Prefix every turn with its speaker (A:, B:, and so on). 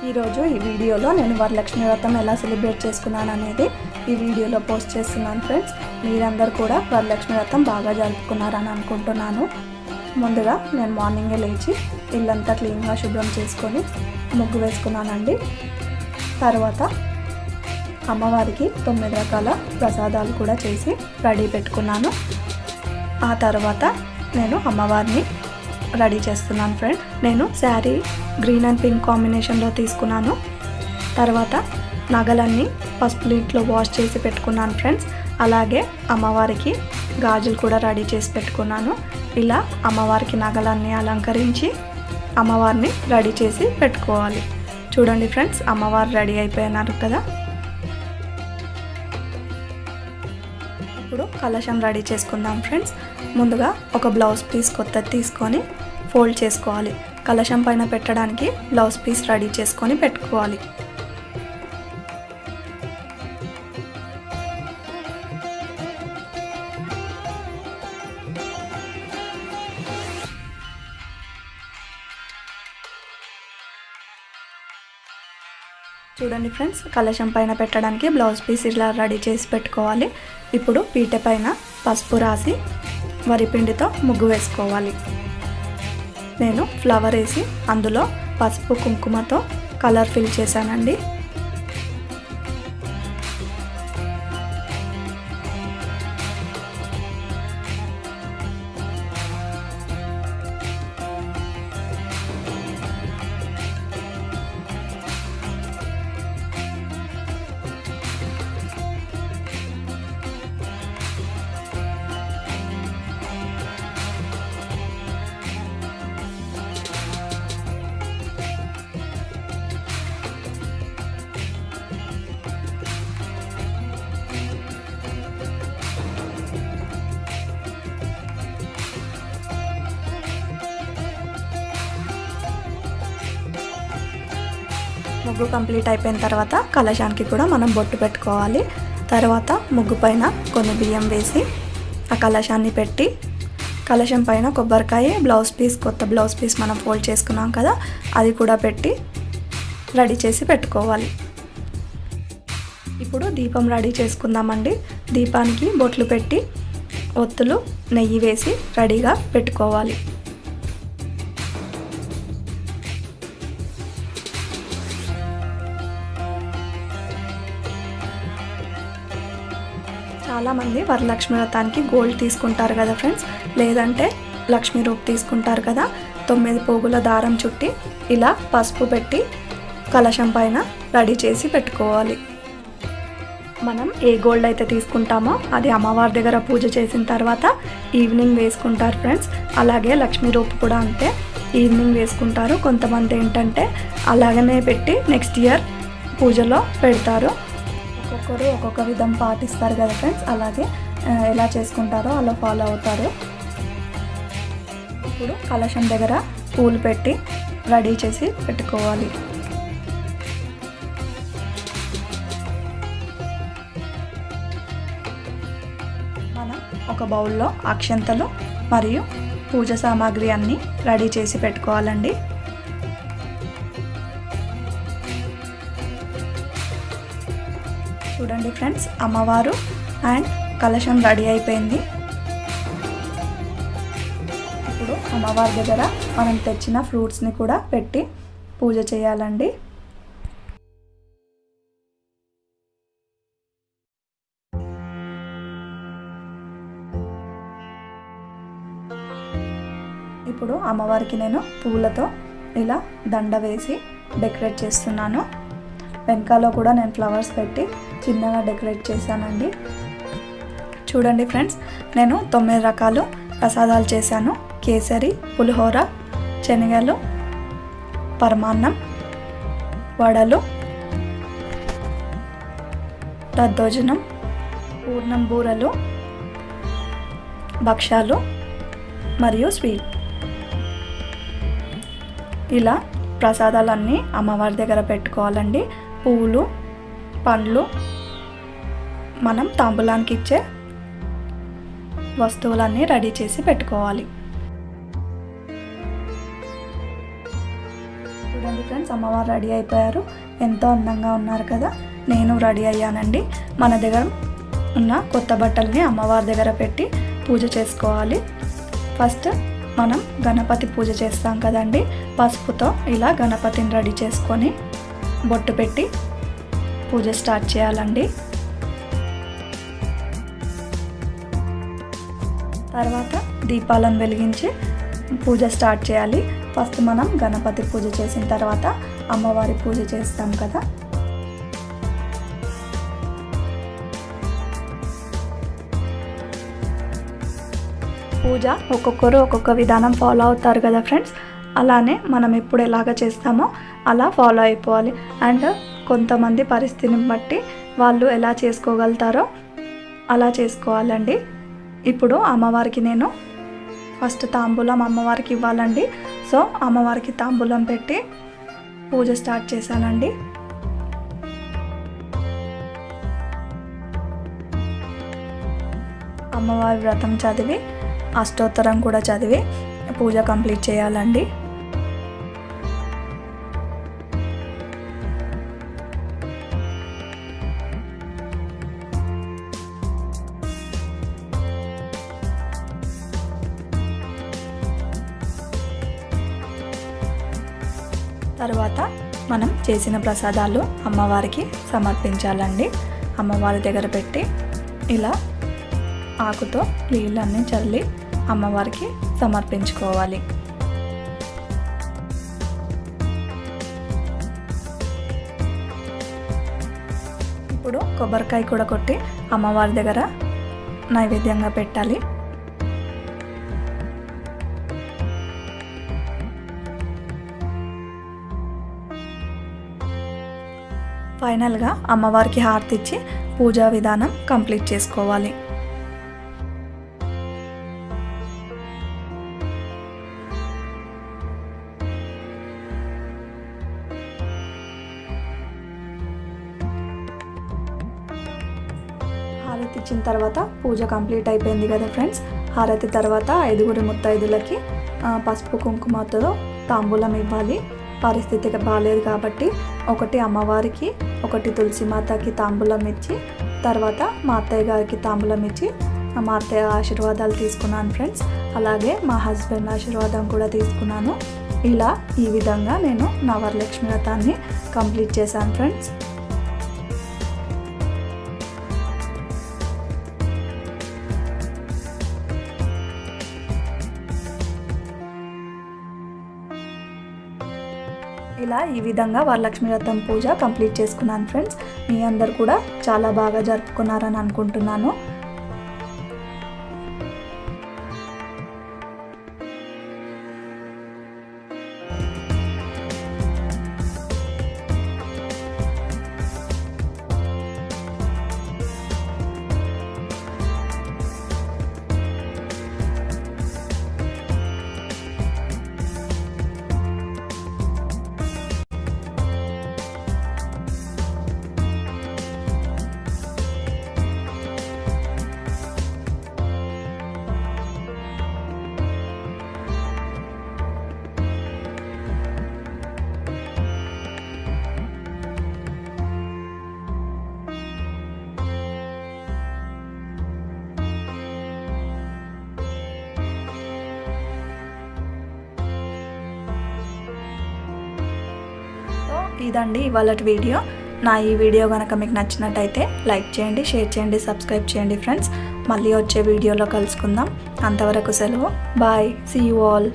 A: ఈరోజు ఈ వీడియోలో నేను వరలక్ష్మి వ్రతం ఎలా సెలబ్రేట్ చేసుకున్నాను అనేది ఈ వీడియోలో పోస్ట్ చేస్తున్నాను ఫ్రెండ్స్. మీరందరూ కూడా వరలక్ష్మి వ్రతం బాగా జరుపుకున్నారని అనుకుంటున్నాను. ముందుగా నేను మార్నింగే లేచి ఇల్లంతా క్లీన్గా శుభ్రం చేసుకొని ముగ్గు వేసుకున్నానండి. తర్వాత అమ్మవారికి 9 రకాల ప్రసాదాలు కూడా చేసి రెడీ పెట్టుకున్నాను. ఆ తర్వాత నేను అమ్మవారిని రెడీ చేస్తున్నాను ఫ్రెండ్. నేను శారీ గ్రీన్ అండ్ పింక్ కాంబినేషన్లో తీసుకున్నాను. తర్వాత నగలన్నీ పసుపు నీటిలో వాష్ చేసి పెట్టుకున్నాను ఫ్రెండ్స్. అలాగే అమ్మవారికి గాజులు కూడా రెడీ చేసి పెట్టుకున్నాను. ఇలా అమ్మవారికి నగలన్నీ అలంకరించి అమ్మవారిని రెడీ చేసి పెట్టుకోవాలి. చూడండి ఫ్రెండ్స్, అమ్మవారు రెడీ అయిపోయినారు కదా. ఇప్పుడు కలశం రెడీ చేసుకుందాం ఫ్రెండ్స్. ముందుగా ఒక బ్లౌజ్ పీస్ కొత్తది తీసుకొని ఫోల్డ్ చేసుకోవాలి. కలశం పైన పెట్టడానికి బ్లౌజ్ పీస్ రెడీ చేసుకొని పెట్టుకోవాలి. చూడండి ఫ్రెండ్స్, కలశం పైన పెట్టడానికి బ్లౌజ్ పీస్ ఇలా రెడీ చేసి పెట్టుకోవాలి. ఇప్పుడు పీట పైన పసుపు రాసి వరిపిండితో ముగ్గు వేసుకోవాలి. నేను ఫ్లవర్ వేసి అందులో పసుపు కుంకుమతో కలర్ ఫిల్ చేశానండి. ముగ్గు కంప్లీట్ అయిపోయిన తర్వాత కలశానికి కూడా మనం బొట్టు పెట్టుకోవాలి. తర్వాత ముగ్గు పైన కొన్ని బియ్యం వేసి ఆ కలశాన్ని పెట్టి కలశం పైన కొబ్బరికాయ, బ్లౌజ్ పీస్, కొత్త బ్లౌజ్ పీస్ మనం ఫోల్డ్ చేసుకున్నాం కదా, అది కూడా పెట్టి రెడీ చేసి పెట్టుకోవాలి. ఇప్పుడు దీపం రెడీ చేసుకుందామండి. దీపానికి బొట్లు పెట్టి ఒత్తులు, నెయ్యి వేసి రెడీగా పెట్టుకోవాలి. చాలామంది వరలక్ష్మి వ్రతానికి గోల్డ్ తీసుకుంటారు కదా ఫ్రెండ్స్, లేదంటే లక్ష్మీ రూప్ తీసుకుంటారు కదా. 9 పోగుల దారం చుట్టి ఇలా పసుపు పెట్టి కలశం పైన రెడీ చేసి పెట్టుకోవాలి. మనం ఏ గోల్డ్ అయితే తీసుకుంటామో అది అమ్మవారి దగ్గర పూజ చేసిన తర్వాత ఈవినింగ్ వేసుకుంటారు ఫ్రెండ్స్. అలాగే లక్ష్మీ రూప్ కూడా అంతే, ఈవినింగ్ వేసుకుంటారు. కొంతమంది ఏంటంటే అలాగనే పెట్టి నెక్స్ట్ ఇయర్ పూజలో పెడతారు. ఒక్కొక్కరు ఒక్కొక్క విధం పాటిస్తారు కదా ఫ్రెండ్స్, అలాగే ఎలా చేసుకుంటారో అలా ఫాలో అవుతారు. ఇప్పుడు కలశం దగ్గర పూలు పెట్టి రెడీ చేసి పెట్టుకోవాలి. మనం ఒక బౌల్లో అక్షంతలు మరియు పూజ సామాగ్రి అన్నీ రెడీ చేసి పెట్టుకోవాలండి. చూడండి ఫ్రెండ్స్, అమ్మవారు అండ్ కలశం రెడీ అయిపోయింది. ఇప్పుడు అమ్మవారి దగ్గర మనం తెచ్చిన ఫ్రూట్స్ని కూడా పెట్టి పూజ చేయాలండి. ఇప్పుడు అమ్మవారికి నేను పూలతో ఇలా దండ వేసి డెకరేట్ చేస్తున్నాను. వెనకాలో కూడా నేను ఫ్లవర్స్ పెట్టి చిన్నగా డెకరేట్ చేశానండి. చూడండి ఫ్రెండ్స్, నేను 9 రకాలు ప్రసాదాలు చేశాను. కేసరి, పులిహోర, శనగలు, పరమాన్నం, వడలు, దద్దోజనం, పూర్ణం బూరలు, భక్షాలు మరియు స్వీట్. ఇలా ప్రసాదాలన్నీ అమ్మవారి దగ్గర పెట్టుకోవాలండి. పువ్వులు, పండ్లు, మనం తాంబూలానికి ఇచ్చే వస్తువులన్నీ రెడీ చేసి పెట్టుకోవాలి. చూడండి ఫ్రెండ్స్, అమ్మవారు రెడీ అయిపోయారు. ఎంతో అందంగా ఉన్నారు కదా. నేను రెడీ అయ్యానండి. మన దగ్గర ఉన్న కొత్త బట్టల్ని అమ్మవారి దగ్గర పెట్టి పూజ చేసుకోవాలి. ఫస్ట్ మనం గణపతి పూజ చేస్తాం కదండి. పసుపుతో ఇలా గణపతిని రెడీ చేసుకొని బొట్టు పెట్టి పూజ స్టార్ట్ చేయాలండి. తర్వాత దీపాలను వెలిగించి పూజ స్టార్ట్ చేయాలి. ఫస్ట్ మనం గణపతి పూజ చేసిన తర్వాత అమ్మవారి పూజ చేస్తాం కదా. పూజ ఒక్కొక్కరు ఒక్కొక్క విధానం ఫాలో అవుతారు కదా ఫ్రెండ్స్. అలానే మనం ఎప్పుడు ఎలాగ చేస్తామో అలా ఫాలో అయిపోవాలి. అండ్ కొంతమంది పరిస్థితిని బట్టి వాళ్ళు ఎలా చేసుకోగలుగుతారో అలా చేసుకోవాలండి. ఇప్పుడు అమ్మవారికి నేను ఫస్ట్ తాంబూలం అమ్మవారికి ఇవ్వాలండి. సో అమ్మవారికి తాంబూలం పెట్టి పూజ స్టార్ట్ చేశానండి. అమ్మవారి వ్రతం చదివి అష్టోత్తరం కూడా చదివి పూజ కంప్లీట్ చేయాలండి. తర్వాత మనం చేసిన ప్రసాదాలు అమ్మవారికి సమర్పించాలండి. అమ్మవారి దగ్గర పెట్టి ఇలా ఆకుతో నీళ్ళన్నీ చల్లి అమ్మవారికి సమర్పించుకోవాలి. ఇప్పుడు కొబ్బరికాయ కూడా కొట్టి అమ్మవారి దగ్గర నైవేద్యంగా పెట్టాలి. ఫైనల్గా అమ్మవారికి హారతి ఇచ్చి పూజా విధానం కంప్లీట్ చేసుకోవాలి. హారతి ఇచ్చిన తర్వాత పూజ కంప్లీట్ అయిపోయింది కదా ఫ్రెండ్స్. హారతి తర్వాత 5 ముత్తైదులకి పసుపు కుంకుమతో తాంబూలం ఇవ్వాలి. పరిస్థితి బాగాలేదు కాబట్టి ఒకటి అమ్మవారికి, ఒకటి తులసి మాతకి తాంబూలం ఇచ్చి తర్వాత మా అత్తయ్య గారికి తాంబూలం ఇచ్చి మా అత్తయ్య ఆశీర్వాదాలు తీసుకున్నాను ఫ్రెండ్స్. అలాగే మా హస్బెండ్ ఆశీర్వాదం కూడా తీసుకున్నాను. ఇలా ఈ విధంగా నేను నా వరలక్ష్మి వ్రతాన్ని కంప్లీట్ చేశాను ఫ్రెండ్స్. ఇలా ఈ విధంగా వరలక్ష్మి వ్రతం పూజ కంప్లీట్ చేసుకున్నాను ఫ్రెండ్స్. మీ అందరు కూడా చాలా బాగా జరుపుకున్నారని అనుకుంటున్నాను. ఇదండి ఇవాళ వీడియో. నా ఈ వీడియో కనుక మీకు నచ్చినట్టయితే లైక్ చేయండి, షేర్ చేయండి, సబ్స్క్రైబ్ చేయండి ఫ్రెండ్స్. మళ్ళీ వచ్చే వీడియోలో కలుసుకుందాం. అంతవరకు సెలవు. బాయ్. See you all.